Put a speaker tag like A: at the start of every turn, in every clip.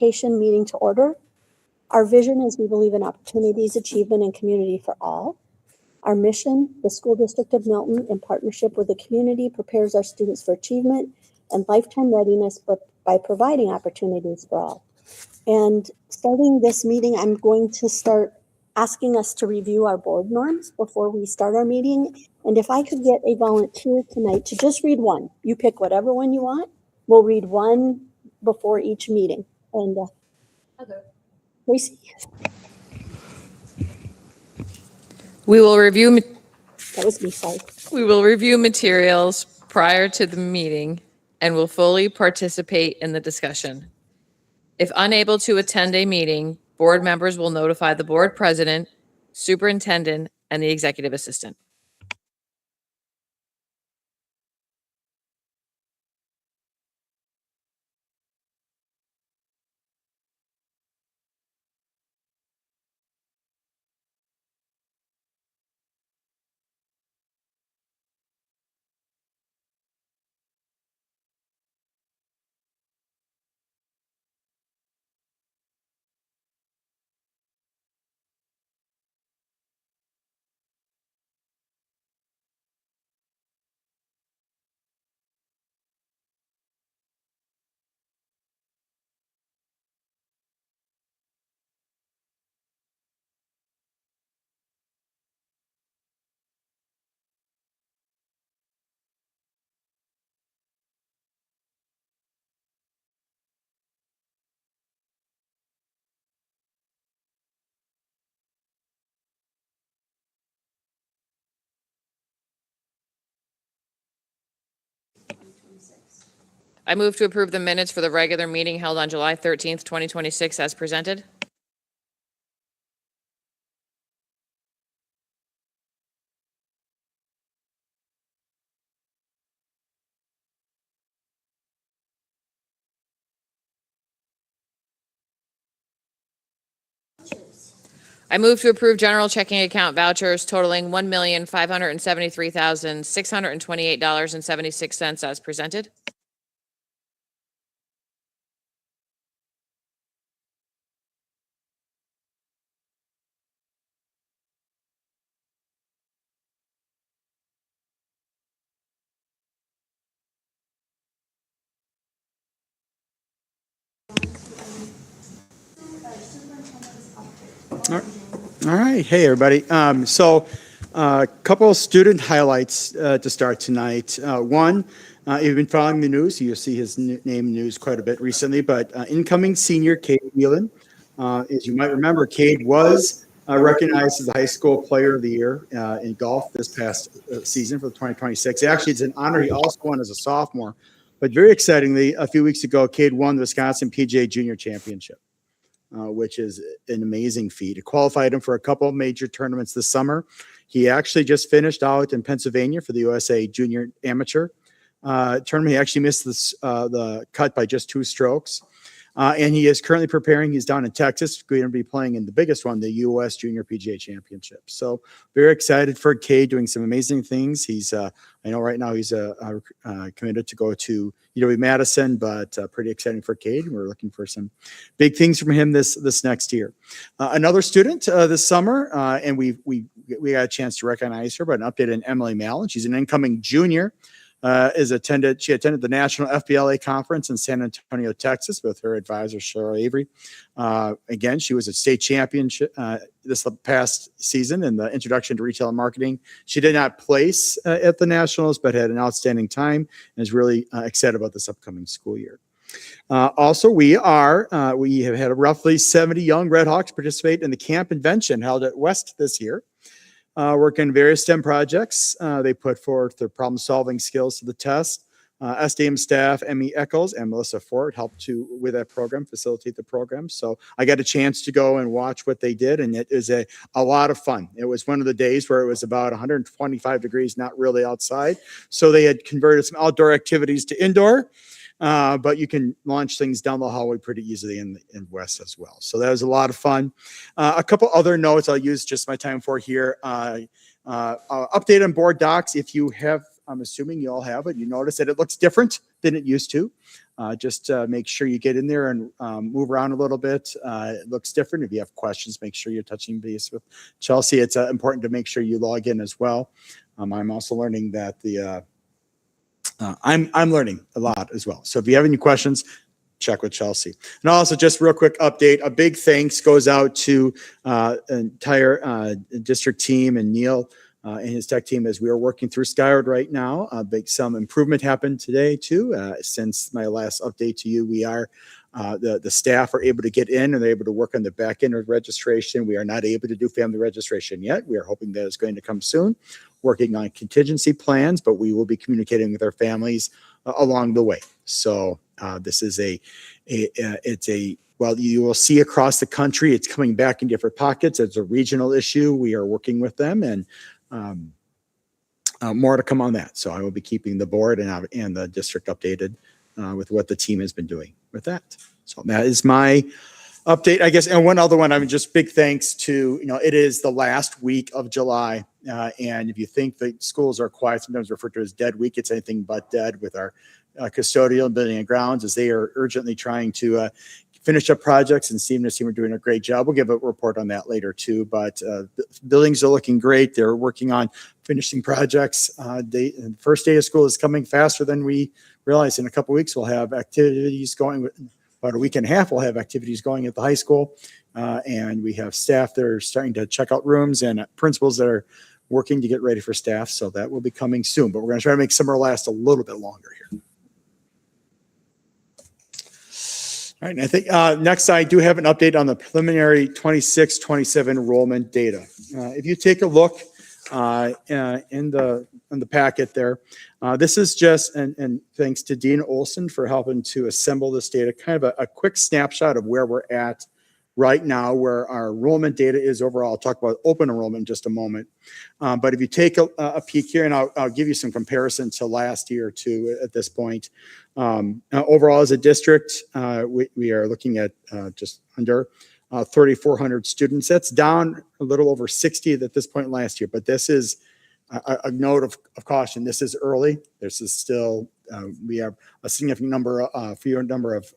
A: Education meeting to order. Our vision is we believe in opportunities, achievement, and community for all. Our mission, the School District of Milton, in partnership with the community, prepares our students for achievement and lifetime readiness by providing opportunities for all. And starting this meeting, I'm going to start asking us to review our board norms before we start our meeting. And if I could get a volunteer tonight to just read one, you pick whatever one you want. We'll read one before each meeting. And Tracy?
B: We will review.
A: That was me, sorry.
B: We will review materials prior to the meeting and will fully participate in the discussion. If unable to attend a meeting, board members will notify the board president, superintendent, and the executive assistant. I move to approve the minutes for the regular meeting held on July 13th, 2026 as presented. I move to approve general checking account vouchers totaling $1,573,628.76 as presented.
C: All right. Hey, everybody. A couple of student highlights to start tonight. One, if you've been following the news, you'll see his name in the news quite a bit recently, but incoming senior Cade Milton. As you might remember, Cade was recognized as the high school player of the year in golf this past season for the 2026. Actually, it's an honor he also won as a sophomore. But very excitingly, a few weeks ago, Cade won the Wisconsin PGA Junior Championship. Which is an amazing feat. It qualified him for a couple of major tournaments this summer. He actually just finished out in Pennsylvania for the USA Junior Amateur tournament. He actually missed the cut by just 2 strokes. And he is currently preparing. He's down in Texas, going to be playing in the biggest one, the U.S. Junior PGA Championship. So very excited for Cade doing some amazing things. He's, I know right now he's committed to go to UW-Madison, but pretty exciting for Cade. We're looking for some big things from him this next year. Another student this summer, and we got a chance to recognize her, but an update on Emily Mallon. She's an incoming junior. She attended the National FBLA Conference in San Antonio, Texas, with her advisor, Cheryl Avery. Again, she was a state champion this past season in the Introduction to Retail and Marketing. She did not place at the Nationals, but had an outstanding time and is really excited about this upcoming school year. Also, we have had roughly 70 young Redhawks participate in the camp convention held at West this year. Working on various STEM projects. They put forth their problem-solving skills to the test. SDM staff, Emmy Eccles and Melissa Ford, helped with that program, facilitate the program. So I got a chance to go and watch what they did, and it is a lot of fun. It was one of the days where it was about 125 degrees, not really outside. So they had converted some outdoor activities to indoor. But you can launch things down the hallway pretty easily in West as well. So that was a lot of fun. A couple other notes I'll use just my time for here. Update on board docs. If you have, I'm assuming you all have it, you notice that it looks different than it used to. just make sure you get in there and move around a little bit. It looks different. If you have questions, make sure you're touching base with Chelsea. It's important to make sure you log in as well. I'm also learning that I'm learning a lot as well. So if you have any questions, check with Chelsea. And also, just real quick update, a big thanks goes out to entire district team and Neil and his tech team as we are working through Skyward right now. Some improvement happened today too. Since my last update to you, we are the staff are able to get in and they're able to work on the back end of registration. We are not able to do family registration yet. We are hoping that it's going to come soon. Working on contingency plans, but we will be communicating with our families along the way. So this is well, you will see across the country, it's coming back in different pockets. It's a regional issue. We are working with them and more to come on that. So I will be keeping the board and the district updated with what the team has been doing with that. So that is my update, I guess. And one other one, I mean, just big thanks to, it is the last week of July. And if you think that schools are quiet, sometimes referred to as dead week, it's anything but dead with our custodial building and grounds as they are urgently trying to finish up projects, and Steve and his team are doing a great job. We'll give a report on that later too, but buildings are looking great. They're working on finishing projects. The first day of school is coming faster than we realized. In a couple of weeks, we'll have activities going. About a week and a half, we'll have activities going at the high school. And we have staff that are starting to check out rooms and principals that are working to get ready for staff. So that will be coming soon, but we're going to try to make summer last a little bit longer here. All right, and I think next I do have an update on the preliminary 26-27 enrollment data. If you take a look in the packet there, this is just, and thanks to Dean Olson for helping to assemble this data, kind of a quick snapshot of where we're at right now, where our enrollment data is overall. I'll talk about open enrollment in just a moment. But if you take a peek here, and I'll give you some comparison to last year too at this point. Overall as a district, we are looking at just under 3,400 students. That's down a little over 60 at this point last year, but this is a note of caution. This is early. This is still, we have a significant fewer number of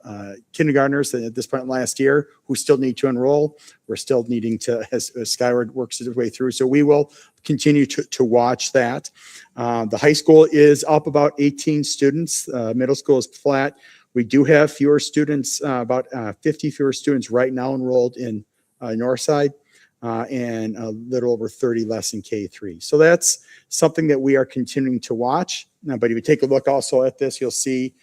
C: kindergartners than at this point last year who still need to enroll. We're still needing to, as Skyward works its way through. So we will continue to watch that. The high school is up about 18 students. Middle school is flat. We do have fewer students, about 50 fewer students right now enrolled in Northside. And a little over 30 less in K3. So that's something that we are continuing to watch. But if you take a look also at this, you'll see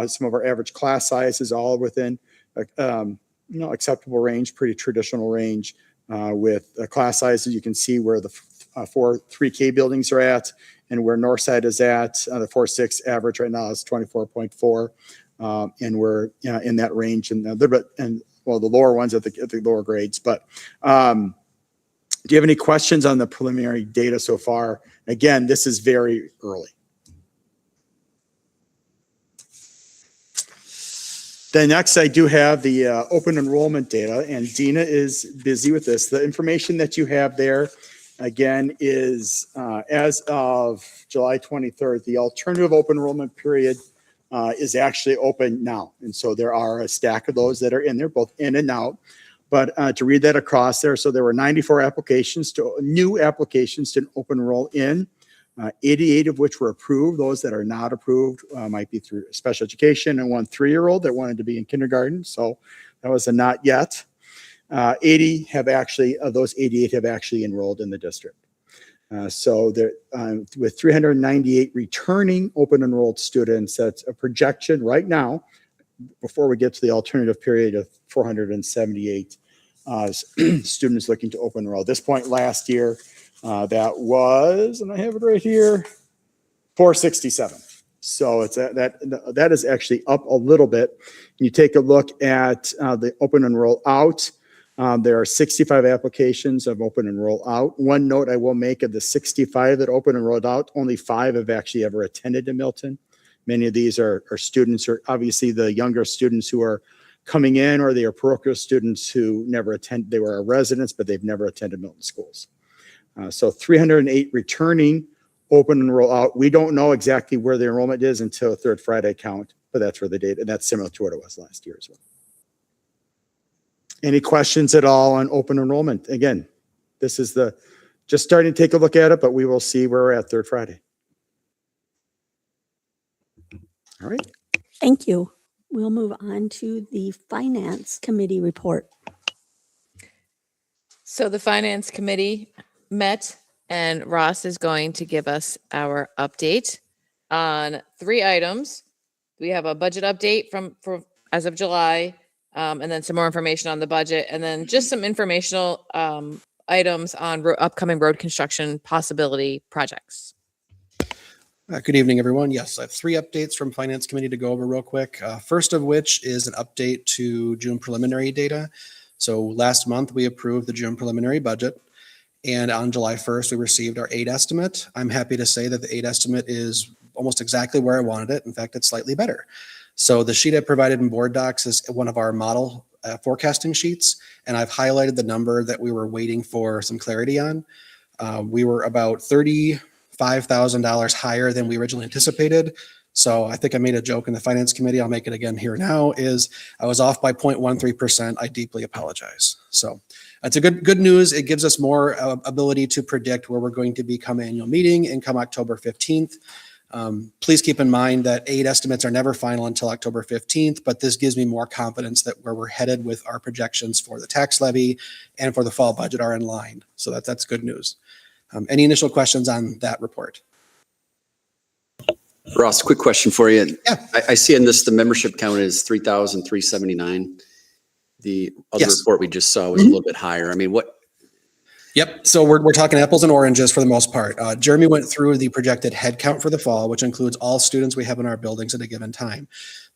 C: some of our average class sizes all within, acceptable range, pretty traditional range with class sizes. You can see where the 3K buildings are at and where Northside is at. The 4-6 average right now is 24.4. And we're in that range and a little bit, and well, the lower ones at the lower grades, but do you have any questions on the preliminary data so far? Again, this is very early. Then next, I do have the open enrollment data, and Dina is busy with this. The information that you have there, again, is as of July 23rd, the alternative open enrollment period is actually open now. And so there are a stack of those that are in there, both in and out. But to read that across there, so there were 94 new applications to open enroll in, 88 of which were approved. Those that are not approved might be through special education, and one 3-year-old that wanted to be in kindergarten. So that was a not yet. 80 have actually, of those 88 have actually enrolled in the district. So there, with 398 returning open enrolled students, that's a projection right now, before we get to the alternative period, of 478 students looking to open enroll. At this point last year, that was, and I have it right here, 467. So it's that is actually up a little bit. You take a look at the open enroll out. There are 65 applications of open enroll out. One note I will make: of the 65 that open enrolled out, only 5 have actually ever attended in Milton. Many of these are students, or obviously the younger students who are coming in, or they are parochial students who never attend. They were our residents, but they've never attended Milton schools. So 308 returning open enroll out. We don't know exactly where the enrollment is until third Friday count but that's where the data, and that's similar to what it was last year as well. Any questions at all on open enrollment? Again, this is just starting to take a look at it, but we will see where we're at third Friday. All right.
A: Thank you. We'll move on to the Finance Committee report.
B: So the Finance Committee met, and Ross is going to give us our update on 3 items. We have a budget update for as of July, and then some more information on the budget, and then just some informational items on upcoming road construction possibility projects.
D: Good evening, everyone. Yes, I have 3 updates from Finance Committee to go over real quick. First of which is an update to June preliminary data. So last month, we approved the June preliminary budget. And on July 1st, we received our aid estimate. I'm happy to say that the aid estimate is almost exactly where I wanted it. In fact, it's slightly better. So the sheet I provided in board docs is one of our model forecasting sheets. And I've highlighted the number that we were waiting for some clarity on. We were about $35,000 higher than we originally anticipated. So I think I made a joke in the Finance Committee. I'll make it again here now, is I was off by 0.13%. I deeply apologize. So that's a good news. It gives us more ability to predict where we're going to be come annual meeting and come October 15th. Please keep in mind that aid estimates are never final until October 15th, but this gives me more confidence that where we're headed with our projections for the tax levy and for the fall budget are in line. So that's good news. Any initial questions on that report?
E: Ross, quick question for you.
D: Yeah.
E: I see in this, the membership count is 3,379. The other
D: Yes.
E: report we just saw was a little bit higher. I mean, what?
D: Yep. So we're talking apples and oranges for the most part. Jeremy went through the projected head count for the fall, which includes all students we have in our buildings at a given time.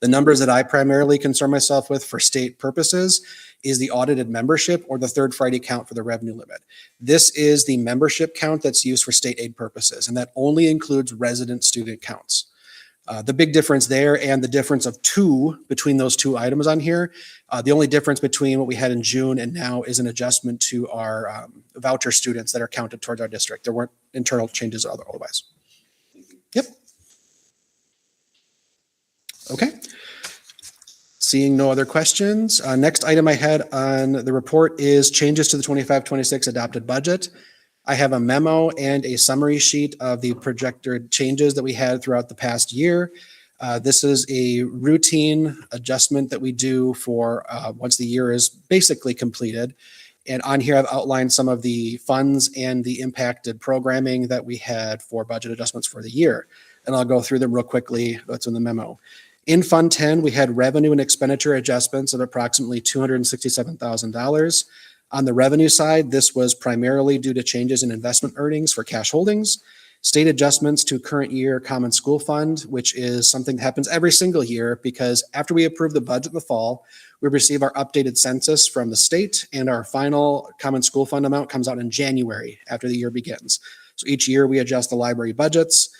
D: The numbers that I primarily concern myself with for state purposes is the audited membership or the third Friday count for the revenue limit. This is the membership count that's used for state aid purposes, and that only includes resident student counts. The big difference there and the difference of 2 between those 2 items on here, the only difference between what we had in June and now is an adjustment to our voucher students that are counted towards our district. There weren't internal changes otherwise. Yep. Okay. Seeing no other questions. Next item I had on the report is changes to the 25-26 adopted budget. I have a memo and a summary sheet of the projected changes that we had throughout the past year. This is a routine adjustment that we do for once the year is basically completed. And on here, I've outlined some of the funds and the impacted programming that we had for budget adjustments for the year. And I'll go through them real quickly. That's in the memo. In Fund 10, we had revenue and expenditure adjustments of approximately $267,000. On the revenue side, this was primarily due to changes in investment earnings for cash holdings, state adjustments to current year common school fund, which is something that happens every single year because after we approve the budget in the fall, we receive our updated census from the state and our final common school fund amount comes out in January after the year begins. So each year we adjust the library budgets,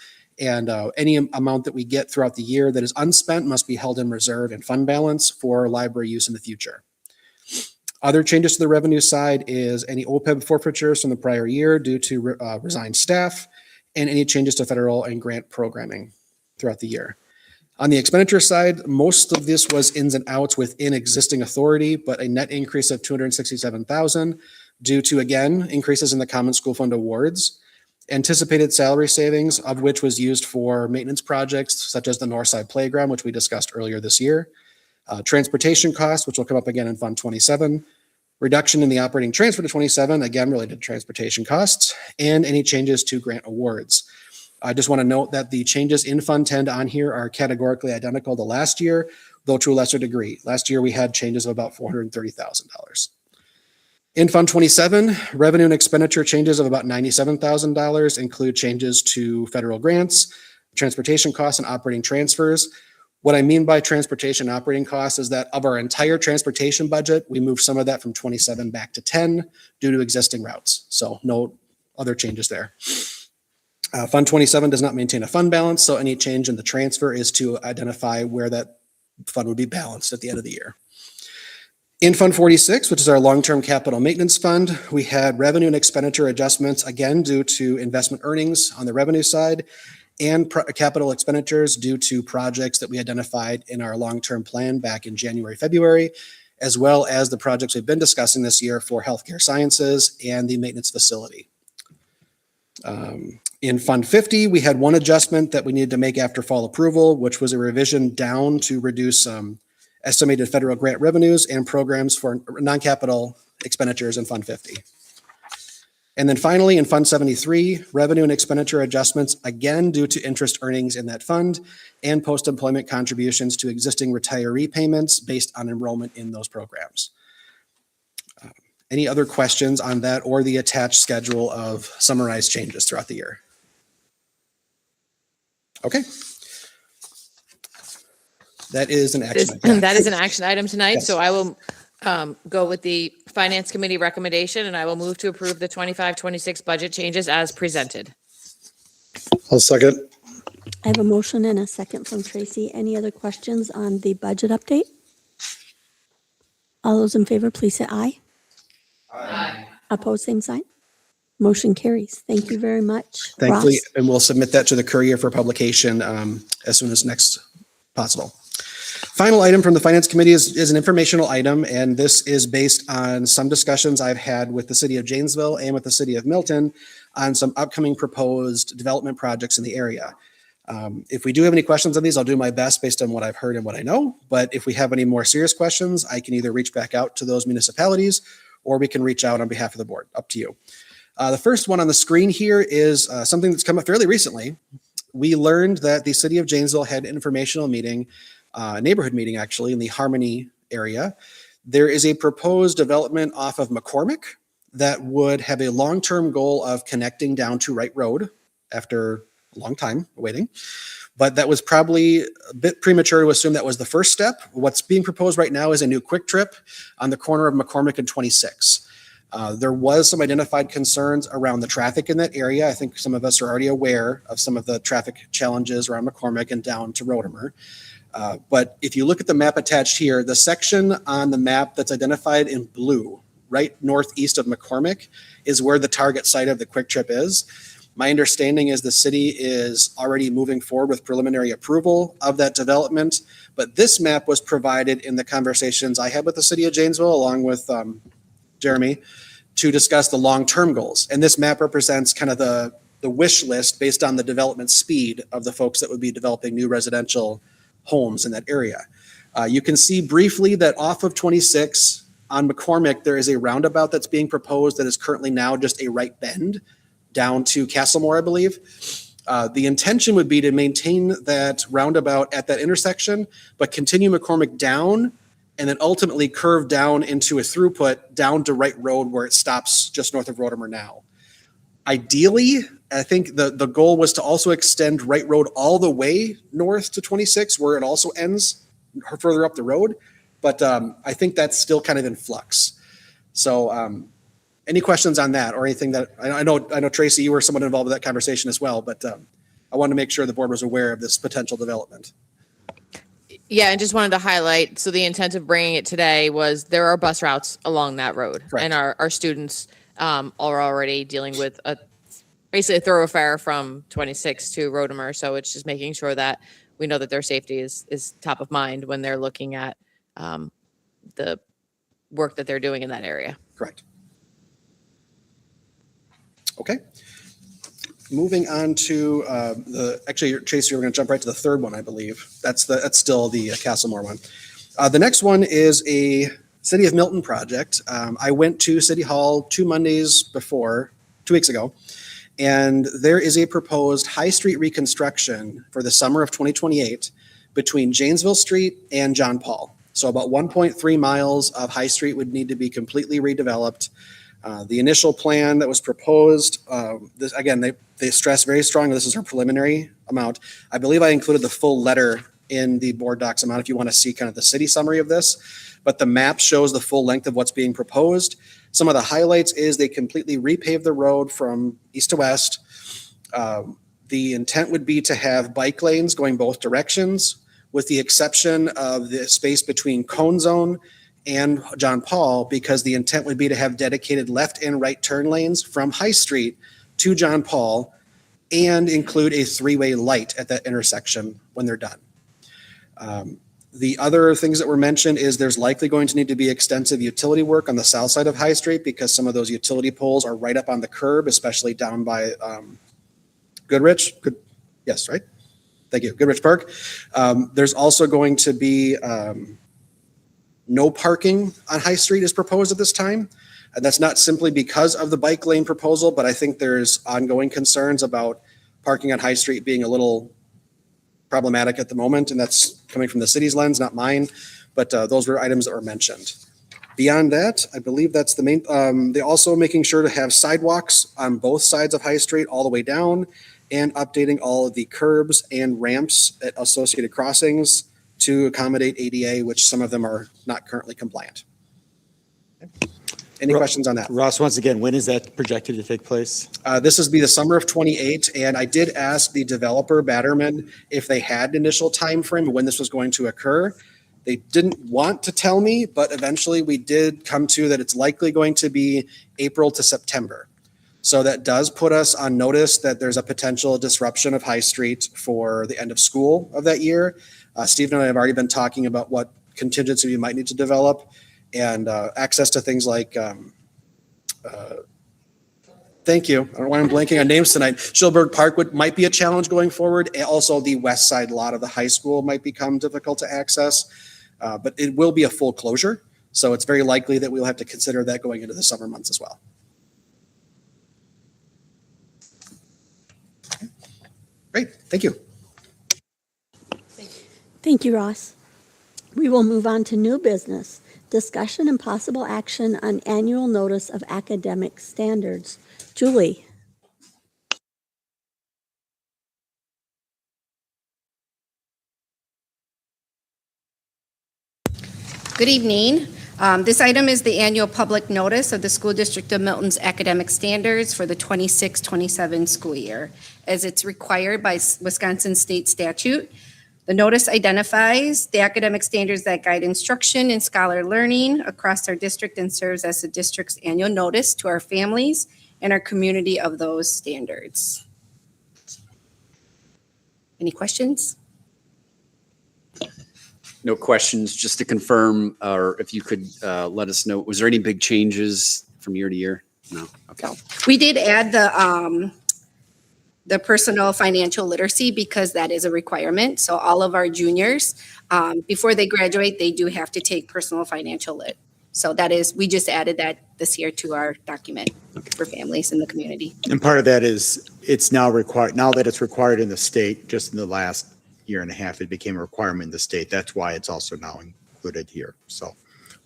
D: and any amount that we get throughout the year that is unspent must be held in reserve and fund balance for library use in the future. Other changes to the revenue side is any OPEB forfeitures from the prior year due to resigned staff and any changes to federal and grant programming throughout the year. On the expenditure side, most of this was ins and outs within existing authority, but a net increase of $267,000 due to, again, increases in the common school fund awards, anticipated salary savings, of which was used for maintenance projects such as the Northside Playground, which we discussed earlier this year, transportation costs, which will come up again in Fund 27, reduction in the operating transfer to 27, again related to transportation costs, and any changes to grant awards. I just want to note that the changes in Fund 10 on here are categorically identical to last year, though to a lesser degree. Last year, we had changes of about $430,000. In Fund 27, revenue and expenditure changes of about $97,000 include changes to federal grants, transportation costs, and operating transfers. What I mean by transportation operating costs is that of our entire transportation budget, we moved some of that from 27 back to 10 due to existing routes. So no other changes there. Fund 27 does not maintain a fund balance, so any change in the transfer is to identify where that fund would be balanced at the end of the year. In Fund 46, which is our long-term capital maintenance fund, we had revenue and expenditure adjustments, again, due to investment earnings on the revenue side, and capital expenditures due to projects that we identified in our long-term plan back in January, February, as well as the projects we've been discussing this year for healthcare sciences and the maintenance facility. In Fund 50, we had one adjustment that we needed to make after fall approval, which was a revision down to reduce estimated federal grant revenues and programs for non-capital expenditures in Fund 50. And then finally, in Fund 73, revenue and expenditure adjustments, again, due to interest earnings in that fund and post-employment contributions to existing retiree payments based on enrollment in those programs. Any other questions on that or the attached schedule of summarized changes throughout the year? Okay. That is an action item.
B: That is an action item tonight,
D: Yes.
B: so I will go with the Finance Committee recommendation, and I will move to approve the 25-26 budget changes as presented.
F: I'll second.
A: I have a motion and a second from Tracy. Any other questions on the budget update? All those in favor, please say aye. Aye. Opposed, same sign. Motion carries. Thank you very much.
D: Thankfully,
A: Ross?
D: and we'll submit that to the Courier for publication as soon as next possible. Final item from the Finance Committee is an informational item, and this is based on some discussions I've had with the City of Janesville and with the City of Milton on some upcoming proposed development projects in the area. If we do have any questions on these, I'll do my best based on what I've heard and what I know. But if we have any more serious questions, I can either reach back out to those municipalities or we can reach out on behalf of the board. Up to you. The first one on the screen here is something that's come up fairly recently. We learned that the City of Janesville had an informational meeting, neighborhood meeting actually, in the Harmony area. There is a proposed development off of McCormick that would have a long-term goal of connecting down to Wright Road after a long time waiting. But that was probably a bit premature to assume that was the first step. What's being proposed right now is a new quick trip on the corner of McCormick and 26. There was some identified concerns around the traffic in that area. I think some of us are already aware of some of the traffic challenges around McCormick and down to Rodemer. But if you look at the map attached here, the section on the map that's identified in blue, right northeast of McCormick, is where the target site of the quick trip is. My understanding is the city is already moving forward with preliminary approval of that development, but this map was provided in the conversations I had with the City of Janesville along with Jeremy to discuss the long-term goals. And this map represents kind of the wish list based on the development speed of the folks that would be developing new residential homes in that area. You can see briefly that off of 26 on McCormick, there is a roundabout that's being proposed that is currently now just a right bend down to Castlemore, I believe. The intention would be to maintain that roundabout at that intersection, but continue McCormick down and then ultimately curve down into a throughput down to Wright Road where it stops just north of Rodemer now. Ideally, I think the goal was to also extend Wright Road all the way north to 26 where it also ends further up the road. But I think that's still kind of in flux. So any questions on that or anything that I know, Tracy, you were somewhat involved with that conversation as well, but I wanted to make sure the board was aware of this potential development.
B: Yeah, and just wanted to highlight, so the intent of bringing it today was there are bus routes along that road.
D: Correct.
B: And our students are already dealing with basically a thoroughfare from 26 to Rodemer. So it's just making sure that we know that their safety is top of mind when they're looking at the work that they're doing in that area.
D: Correct. Okay. Moving on to actually, Tracy, we're going to jump right to the third one, I believe. That's still the Castlemore one. The next one is a City of Milton project. I went to City Hall 2 weeks ago, and there is a proposed High Street reconstruction for the summer of 2028 between Janesville Street and John Paul. So about 1.3 miles of High Street would need to be completely redeveloped. The initial plan that was proposed, this, again, they stress very strongly this is our preliminary amount. I believe I included the full letter in the board docs amount if you want to see kind of the city summary of this. But the map shows the full length of what's being proposed. Some of the highlights is they completely repaved the road from east to west. The intent would be to have bike lanes going both directions, with the exception of the space between Cone Zone and John Paul, because the intent would be to have dedicated left and right turn lanes from High Street to John Paul and include a three-way light at that intersection when they're done. The other things that were mentioned is there's likely going to need to be extensive utility work on the south side of High Street because some of those utility poles are right up on the curb, especially down by Goodrich. Yes, right? Thank you. Goodrich Park. There's also going to be no parking on High Street is proposed at this time. And that's not simply because of the bike lane proposal, but I think there's ongoing concerns about parking on High Street being a little problematic at the moment, and that's coming from the city's lens, not mine, but those were items that were mentioned. Beyond that, I believe that's the main, they also making sure to have sidewalks on both sides of High Street all the way down and updating all of the curbs and ramps at associated crossings to accommodate ADA, which some of them are not currently compliant. Any questions on that?
C: Ross, once again, when is that projected to take place?
D: This is be the summer of 28, and I did ask the developer, Batterman, if they had an initial time frame when this was going to occur. They didn't want to tell me, but eventually we did come to that it's likely going to be April to September. So that does put us on notice that there's a potential disruption of High Street for the end of school of that year. Steve and I have already been talking about what contingency we might need to develop and access to things like, thank you. I don't know why I'm blanking on names tonight. Schilberg Park might be a challenge going forward. And also the west side lot of the high school might become difficult to access, but it will be a full closure. So it's very likely that we'll have to consider that going into the summer months as well. Great, thank you.
A: Thank you, Ross. We will move on to new business. Discussion and possible action on annual notice of academic standards. Julie.
G: Good evening. This item is the annual public notice of the School District of Milton's academic standards for the 26-27 school year, as it's required by Wisconsin state statute. The notice identifies the academic standards that guide instruction and scholar learning across our district and serves as the district's annual notice to our families and our community of those standards. Any questions?
E: No questions. Just to confirm, or if you could let us know, was there any big changes from year to year? No. Okay.
G: So we did add the personal financial literacy because that is a requirement. So all of our juniors, before they graduate, they do have to take personal financial lit. So that is, we just added that this year to our document for families in the community.
C: And part of that is it's now required, now that it's required in the state, just in the last year and a half, it became a requirement in the state. That's why it's also now included here. So,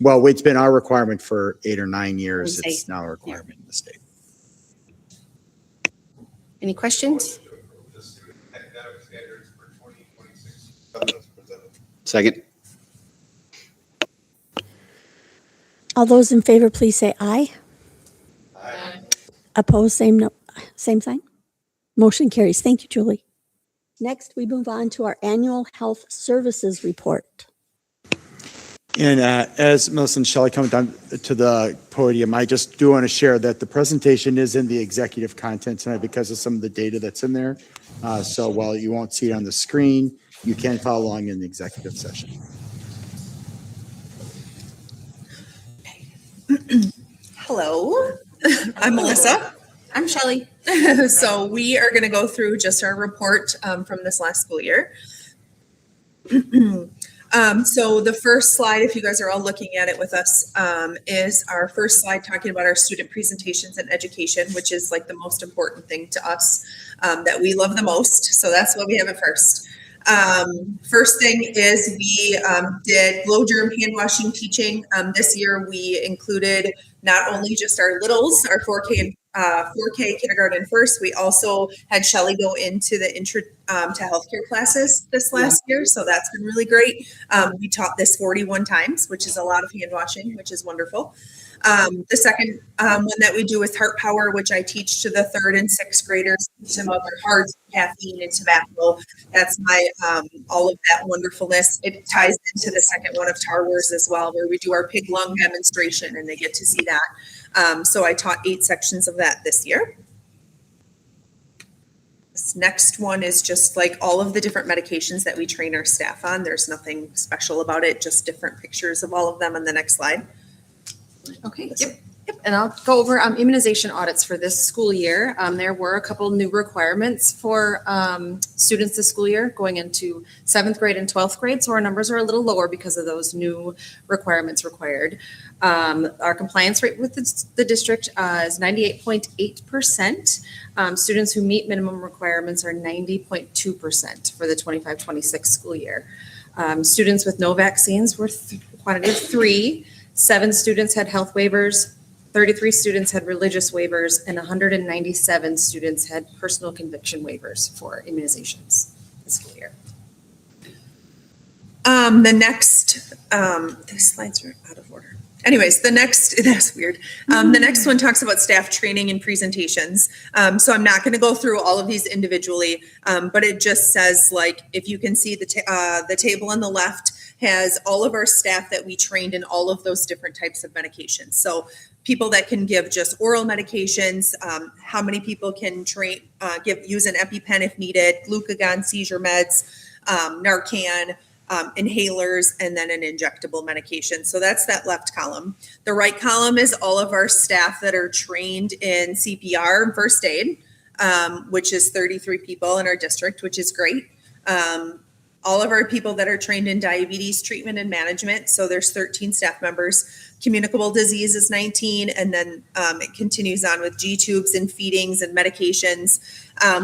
C: well, it's been our requirement for 8 or 9 years. It's now a requirement in the state.
G: Any questions?
E: Second.
A: All those in favor, please say aye. Aye. Opposed, same sign. Motion carries. Thank you, Julie. Next, we move on to our annual health services report.
C: And as Melissa and Shelley come down to the podium, I just do want to share that the presentation is in the executive content tonight because of some of the data that's in there. So while you won't see it on the screen, you can follow along in the executive session.
H: Hello, I'm Melissa.
I: I'm Shelley.
H: So we are going to go through just our report from this last school year. So the first slide, if you guys are all looking at it with us, is our first slide talking about our student presentations and education, which is like the most important thing to us that we love the most. So that's what we have at first. First thing is we did glow germ hand washing teaching. This year we included not only just our littles, our 4K kindergarten first, we also had Shelley go into the intro to healthcare classes this last year. So that's been really great. We taught this 41 times, which is a lot of hand washing, which is wonderful. The second one that we do is Heart Power, which I teach to the 3rd and 6th graders, some other hearts, caffeine and tobacco. That's my, all of that wonderfulness. It ties into the second one of Tar Wars as well, where we do our pig lung demonstration and they get to see that. So I taught 8 sections of that this year. Next one is just like all of the different medications that we train our staff on. There's nothing special about it, just different pictures of all of them on the next slide.
I: Okay, yep. And I'll go over immunization audits for this school year. There were a couple new requirements for students this school year going into 7th grade and 12th grade. So our numbers are a little lower because of those new requirements required. Our compliance rate with the district is 98.8%. Students who meet minimum requirements are 90.2% for the 25-26 school year. Students with no vaccines were quantity of 3. 7 students had health waivers, 33 students had religious waivers, and 197 students had personal conviction waivers for immunizations this school year.
H: The next, these slides are out of order. Anyways, that's weird. The next one talks about staff training and presentations. So I'm not going to go through all of these individually, but it just says, like, if you can see the table on the left has all of our staff that we trained in all of those different types of medications. So people that can give just oral medications, how many people can use an EpiPen if needed, glucagon, seizure meds, Narcan, inhalers, and then an injectable medication. So that's that left column. The right column is all of our staff that are trained in CPR and first aid, which is 33 people in our district, which is great. All of our people that are trained in diabetes treatment and management. So there's 13 staff members. Communicable disease is 19. And then it continues on with G-tubes and feedings and medications.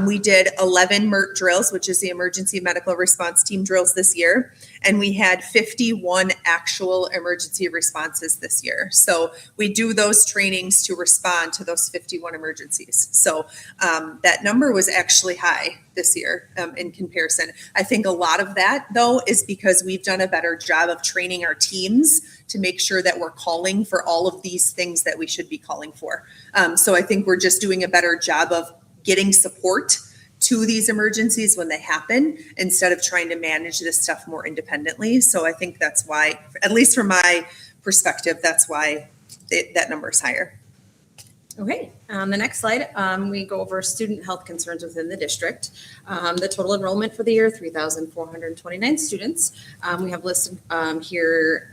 H: We did 11 MERT drills, which is the Emergency Medical Response Team drills this year. And we had 51 actual emergency responses this year. So we do those trainings to respond to those 51 emergencies. So that number was actually high this year in comparison. I think a lot of that, though, is because we've done a better job of training our teams to make sure that we're calling for all of these things that we should be calling for. So I think we're just doing a better job of getting support to these emergencies when they happen instead of trying to manage this stuff more independently. So I think that's why, at least from my perspective, that's why that number is higher.
I: Okay, the next slide, we go over student health concerns within the district. The total enrollment for the year, 3,429 students. We have listed here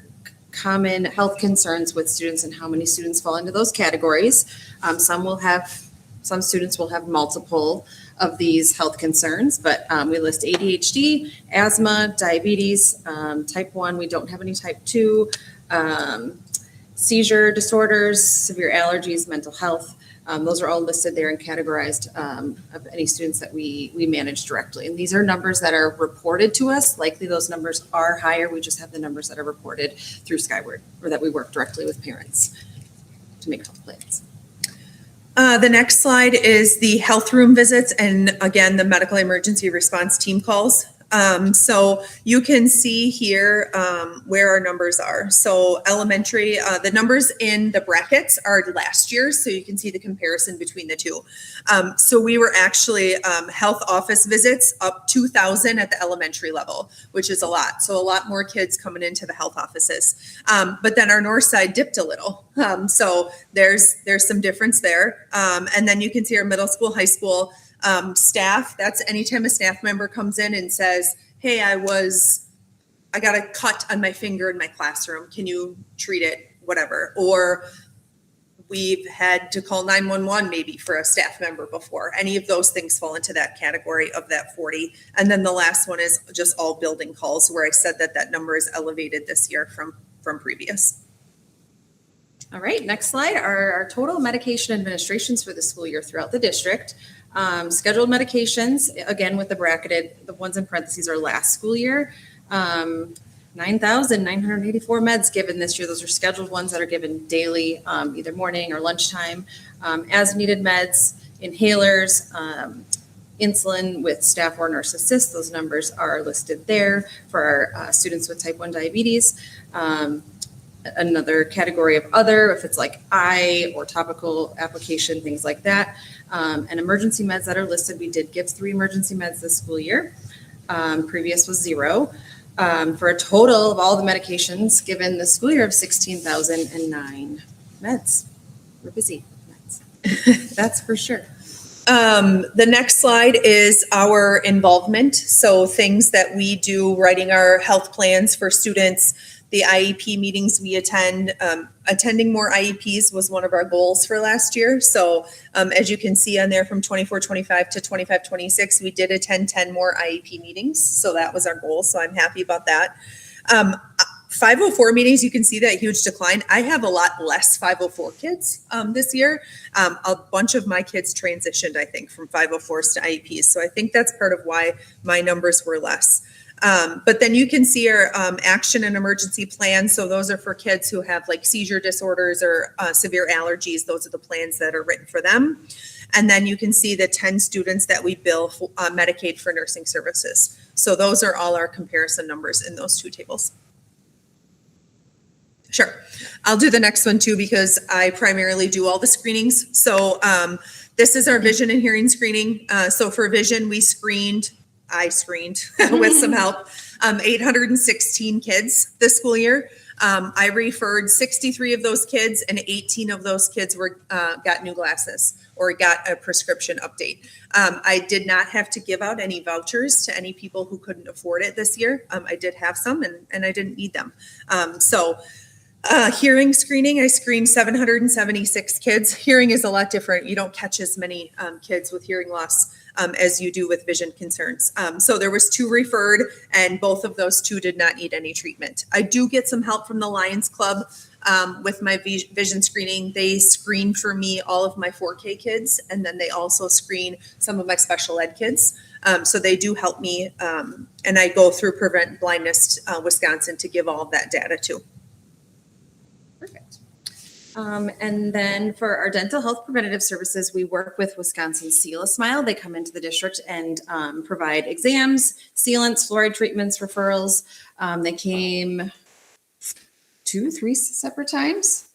I: common health concerns with students and how many students fall into those categories. Some students will have multiple of these health concerns, but we list ADHD, asthma, diabetes, type 1. We don't have any type 2, seizure disorders, severe allergies, mental health. Those are all listed there and categorized of any students that we manage directly. And these are numbers that are reported to us. Likely those numbers are higher. We just have the numbers that are reported through Skyward, or that we work directly with parents to make health plans.
H: The next slide is the health room visits and, again, the medical emergency response team calls. So you can see here where our numbers are. So elementary, the numbers in the brackets are last year, so you can see the comparison between the two. So we were actually health office visits up 2,000 at the elementary level, which is a lot. So a lot more kids coming into the health offices. But then our north side dipped a little. So there's some difference there. And then you can see our middle school, high school staff. That's anytime a staff member comes in and says, hey, I got a cut on my finger in my classroom. Can you treat it? Whatever. Or we've had to call 911 maybe for a staff member before. Any of those things fall into that category of that 40. And then the last one is just all building calls, where I said that number is elevated this year from previous.
I: All right, next slide are our total medication administrations for the school year throughout the district. Scheduled medications, again, with the bracketed, the ones in parentheses are last school year. 9,984 meds given this year. Those are scheduled ones that are given daily, either morning or lunchtime. As needed meds, inhalers, insulin with staff or nurse assist. Those numbers are listed there for our students with type 1 diabetes. Another category of other, if it's like eye or topical application, things like that. And emergency meds that are listed, we did give 3 emergency meds this school year. Previous was 0. For a total of all the medications given this school year of 16,009 meds. We're busy with meds. That's for sure.
H: The next slide is our involvement. So things that we do, writing our health plans for students, the IEP meetings we attend. Attending more IEPs was one of our goals for last year. So as you can see on there from 24-25 to 25-26, we did attend 10 more IEP meetings. So that was our goal. So I'm happy about that. 504 meetings, you can see that huge decline. I have a lot less 504 kids this year. A bunch of my kids transitioned, I think, from 504s to IEPs. So I think that's part of why my numbers were less. But then you can see our action and emergency plans. So those are for kids who have like seizure disorders or severe allergies. Those are the plans that are written for them. And then you can see the 10 students that we bill for, Medicaid for nursing services. So those are all our comparison numbers in those two tables. Sure. I'll do the next one too, because I primarily do all the screenings. So this is our vision and hearing screening. So for vision, I screened with some help, 816 kids this school year. I referred 63 of those kids, and 18 of those kids got new glasses or got a prescription update. I did not have to give out any vouchers to any people who couldn't afford it this year. I did have some, and I didn't need them. Hearing screening, I screened 776 kids. Hearing is a lot different. You don't catch as many kids with hearing loss as you do with vision concerns. So there was 2 referred, and both of those 2 did not need any treatment. I do get some help from the Lions Club with my vision screening. They screen for me all of my 4K kids, and then they also screen some of my special ed kids. So they do help me, and I go through Prevent Blindness Wisconsin to give all of that data too.
I: Perfect. And then for our dental health preventative services, we work with Wisconsin Seal a Smile. They come into the district and provide exams, sealants, fluoride treatments, referrals. They came 2-3 separate times.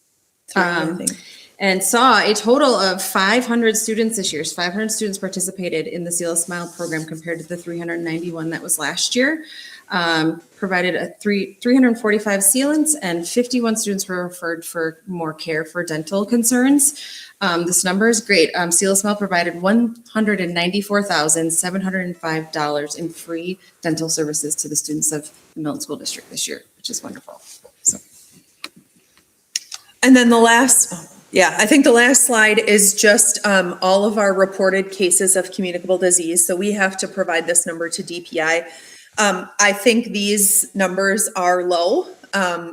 I: And saw a total of 500 students this year. 500 students participated in the Seal a Smile program compared to the 391 that was last year. Provided 345 sealants, and 51 students were referred for more care for dental concerns. This number is great. Seal a Smile provided $194,705 in free dental services to the students of the Milton School District this year, which is wonderful. So.
H: And then I think the last slide is just all of our reported cases of communicable disease. So we have to provide this number to DPI. I think these numbers are low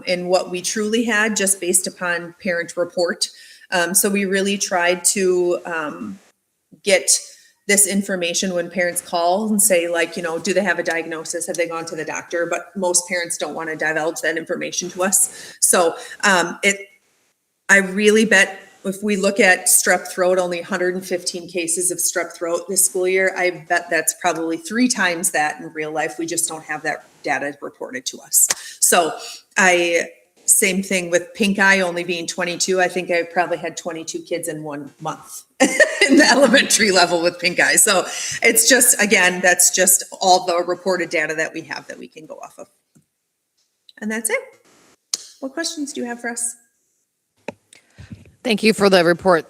H: in what we truly had, just based upon parent report. So we really tried to get this information when parents call and say, like, do they have a diagnosis? Have they gone to the doctor? But most parents don't want to divulge that information to us. So I really bet if we look at strep throat, only 115 cases of strep throat this school year, I bet that's probably 3 times that in real life. We just don't have that data reported to us. So same thing with pink eye only being 22. I think I probably had 22 kids in 1 month in the elementary level with pink eye. So it's just, again, that's just all the reported data that we have that we can go off of. And that's it. What questions do you have for us?
B: Thank you for the report.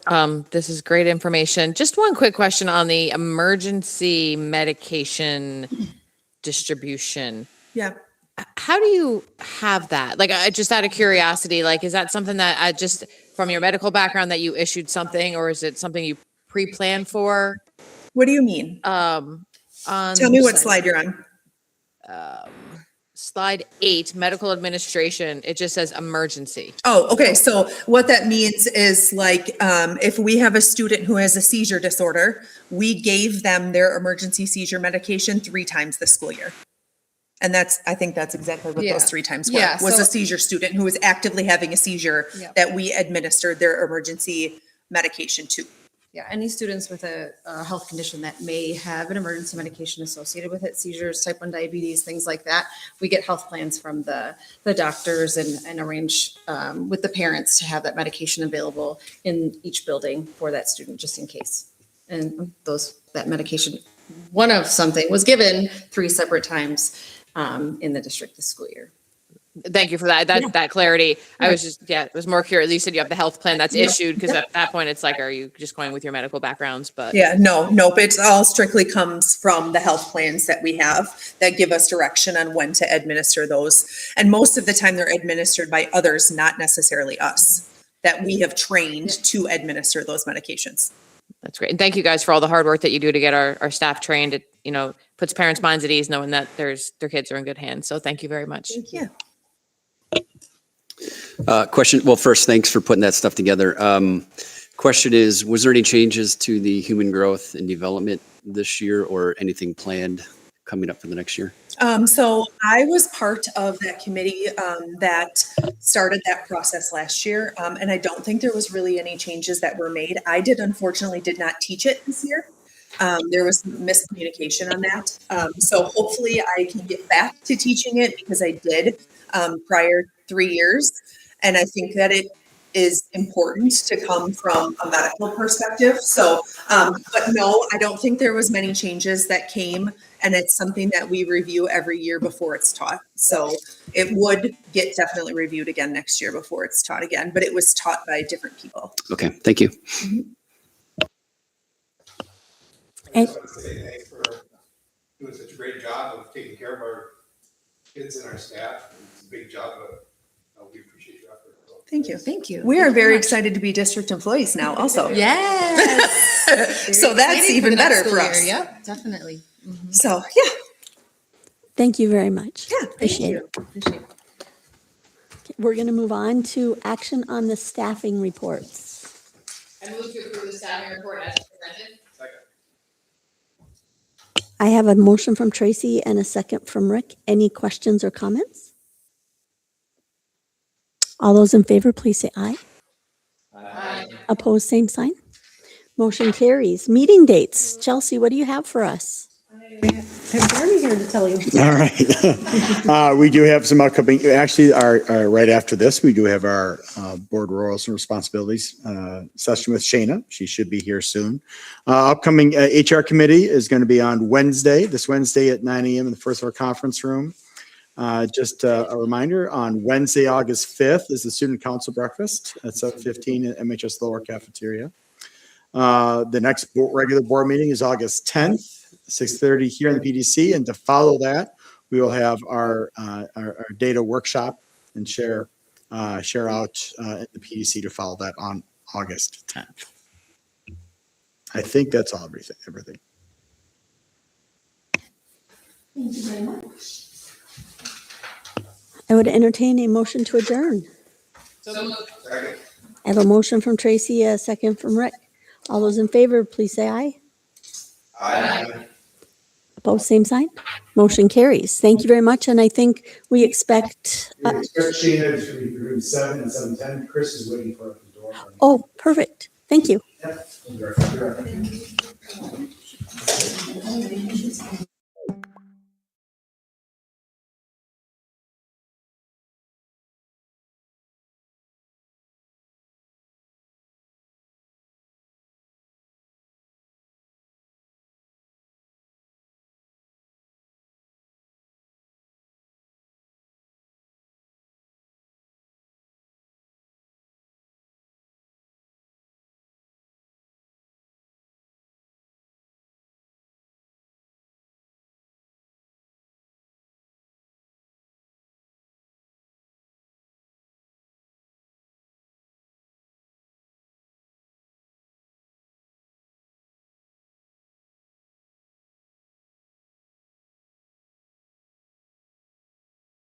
B: This is great information. Just one quick question on the emergency medication distribution.
H: Yeah.
B: How do you have that? Like, just out of curiosity, like, is that something that just from your medical background that you issued something, or is it something you pre-planned for?
H: What do you mean? Tell me what slide you're on.
B: Slide 8, medical administration. It just says emergency.
H: Oh, okay. So what that means is, like, if we have a student who has a seizure disorder, we gave them their emergency seizure medication 3 times this school year. And I think that's exactly what those 3 times were.
I: Yeah,
H: was
I: so-
H: a seizure student who was actively having a seizure that we administered their emergency medication to.
I: Yeah, any students with a health condition that may have an emergency medication associated with it, seizures, type 1 diabetes, things like that, we get health plans from the doctors and arrange with the parents to have that medication available in each building for that student, just in case. And that medication, one of something, was given 3 separate times in the district this school year.
B: Thank you for that clarity. I was just, it was more curious. You said you have the health plan that's issued, because at that point, it's like, are you just going with your medical backgrounds? But
H: Yeah, nope. It all strictly comes from the health plans that we have that give us direction on when to administer those. And most of the time they're administered by others, not necessarily us, that we have trained to administer those medications.
B: that's great. And thank you guys for all the hard work that you do to get our staff trained. It, puts parents' minds at ease knowing that their kids are in good hands. So thank you very much.
H: Yeah.
E: Question, well, first, thanks for putting that stuff together. Question is, was there any changes to the human growth and development this year or anything planned coming up for the next year?
H: So I was part of that committee that started that process last year. And I don't think there was really any changes that were made. I unfortunately did not teach it this year. There was miscommunication on that. So hopefully I can get back to teaching it, because I did prior 3 years. And I think that it is important to come from a medical perspective. So, but no, I don't think there was many changes that came, and it's something that we review every year before it's taught. So it would get definitely reviewed again next year before it's taught again, but it was taught by different people.
E: Okay, thank you.
A: And-
J: Thanks for doing such a great job of taking care of our kids and our staff. It's a big job, but we appreciate your effort. So.
H: Thank you.
I: Thank you.
H: We are very excited to be district employees now also.
I: Yes.
H: So that's even better for us.
I: Yep, definitely.
H: So, yeah.
A: Thank you very much.
H: Yeah, thank
A: Appreciate
H: you.
A: it.
I: Appreciate it.
A: Okay, we're going to move on to action on the staffing reports.
B: I move to approve the staffing report as presented.
A: I have a motion from Tracy and a second from Rick. Any questions or comments? All those in favor, please say aye.
B: Aye.
A: Opposed, same sign. Motion carries. Meeting dates. Chelsea, what do you have for us? I'm Barney here to tell you.
C: All right. We do have some upcoming, actually, our right after this, we do have our board roles and responsibilities session with Shayna. She should be here soon. Upcoming HR committee is going to be on this Wednesday at 9 a.m. in the first floor conference room. Just a reminder, on Wednesday, August 5th is the student council breakfast at 7:15 at MHS Lower Cafeteria. The next regular board meeting is August 10th. 6:30 here in the PDC, and to follow that, we will have our data workshop and share out at the PDC to follow that on August 10th. I think that's all, everything.
A: Thank you very much. I would entertain a motion to adjourn.
J: Second.
A: I have a motion from Tracy, a second from Rick. All those in favor, please say aye.
J: Aye.
A: Opposed, same sign. Motion carries. Thank you very much. And I think we expect,
J: We expect Shayna to be between 7 and 7:10. Chris is waiting for us at the door.
A: oh, perfect. Thank you.
J: Yep.